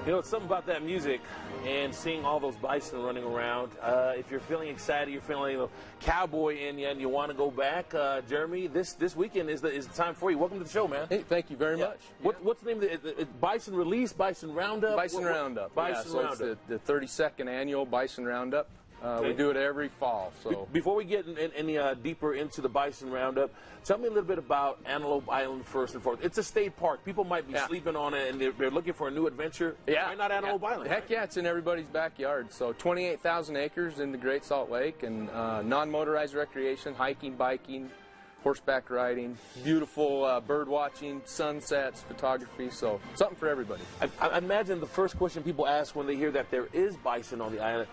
You know, it's something about that music and seeing all those bison running around. If you're feeling excited, you're feeling a cowboy in you, and you want to go back, Jeremy, this weekend is the time for you. Welcome to the show, man. Hey, thank you very much. What's the name of it? Bison Release, Bison Roundup? Bison Roundup. Bison Roundup. It's the 32nd annual Bison Roundup. Okay. We do it every fall. So before we get any deeper into the Bison Roundup, tell me a little bit about Antelope Island first and foremost. It's a state park. People might be sleeping on it, and they're looking for a new adventure. Yeah. Why not Antelope Island? Heck yeah, it's in everybody's backyard. So 28,000 acres in the Great Salt Lake, and non-motorized recreation, hiking, biking, horseback riding, beautiful bird watching, sunsets, photography, so something for everybody. I imagine the first question people ask when they hear that there is bison on the island,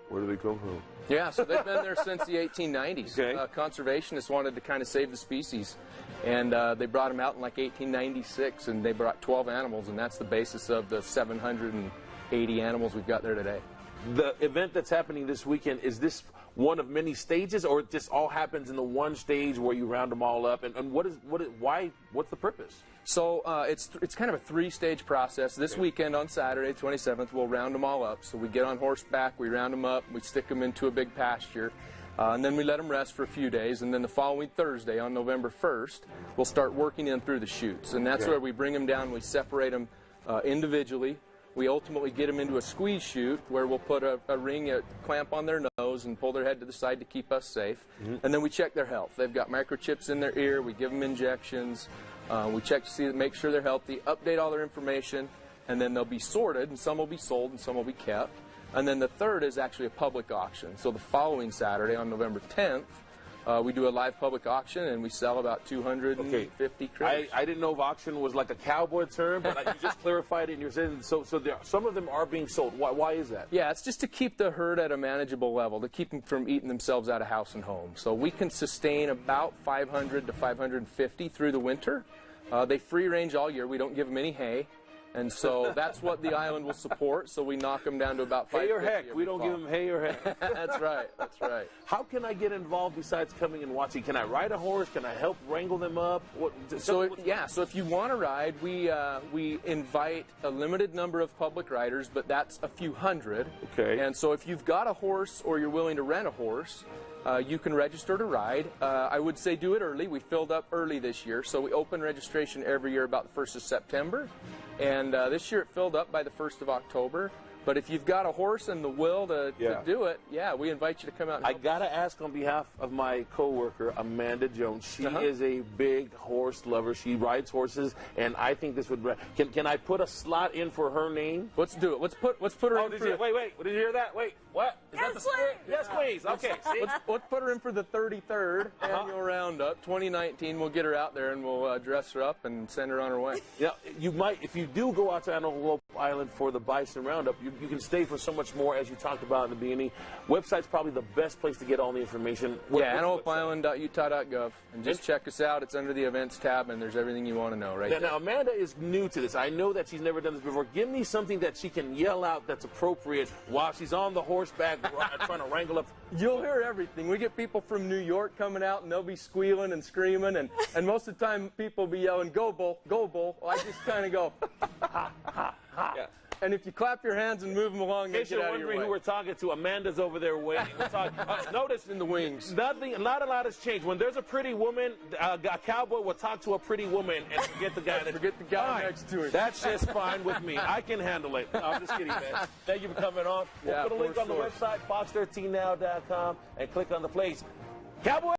where do they come from? Yeah, so they've been there since the 1890s. Okay. Conservationists wanted to kind of save the species, and they brought them out in like 1896, and they brought 12 animals, and that's the basis of the 780 animals we've got there today. The event that's happening this weekend, is this one of many stages, or it just all happens in the one stage where you round them all up? And what's the purpose? So it's kind of a three-stage process. This weekend on Saturday, 27th, we'll round them all up. So we get on horseback, we round them up, we stick them into a big pasture, and then we let them rest for a few days. And then the following Thursday, on November 1st, we'll start working in through the chutes. And that's where we bring them down, we separate them individually. We ultimately get them into a squeeze chute where we'll put a ring, a clamp on their nose and pull their head to the side to keep us safe. And then we check their health. They've got microchips in their ear. We give them injections. We check to make sure they're healthy, update all their information, and then they'll be sorted, and some will be sold and some will be kept. And then the third is actually a public auction. So the following Saturday on November 10th, we do a live public auction, and we sell about 250 critters. I didn't know if auction was like a cowboy term, but you just clarified it in your sentence. So some of them are being sold. Why is that? Yeah, it's just to keep the herd at a manageable level, to keep them from eating themselves out of house and home. So we can sustain about 500 to 550 through the winter. They free range all year. We don't give them any hay. And so that's what the island will support, so we knock them down to about 550. Hay or heck. We don't give them hay or heck. That's right. That's right. How can I get involved besides coming and watching? Can I ride a horse? Can I help wrangle them up? So if you want to ride, we invite a limited number of public riders, but that's a few hundred. Okay. And so if you've got a horse or you're willing to rent a horse, you can register to ride. I would say do it early. We filled up early this year, so we open registration every year about the 1st of September. And this year it filled up by the 1st of October. But if you've got a horse and the will to do it, we invite you to come out and help. I got to ask on behalf of my coworker, Amanda Jones. She is a big horse lover. She rides horses, and I think this would... Can I put a slot in for her name? Let's do it. Let's put her in for... Wait. Did you hear that? Wait, what? Is that the spirit? Yes, please. Okay. Let's put her in for the 33rd annual Roundup, 2019. We'll get her out there, and we'll dress her up and send her on her way. Yeah, you might, if you do go out to Antelope Island for the Bison Roundup, you can stay for so much more, as you talked about in the beginning. Website's probably the best place to get all the information. AntelopeIsland.utah.gov, and just check us out. It's under the events tab, and there's everything you want to know there. Now, Amanda is new to this. I know that she's never done this before. Give me something that she can yell out that's appropriate while she's on the horseback trying to wrangle up. You'll hear everything. We get people from New York coming out, and they'll be squealing and screaming, and most of the time people will be yelling, "Go, bull, go, bull." Well, I just kind of go, ha, ha, ha. Yeah. And if you clap your hands and move them along, they get out of your way. Who we're talking to, Amanda's over there waiting. Notice in the wings. Not a lot has changed. When there's a pretty woman, a cowboy will talk to a pretty woman and forget the guy. Next to him. That's just fine with me. I can handle it. No, I'm just kidding, man. Thank you for coming on. We'll put a link on the website, fox13now.com, and click on the place. Cowboy.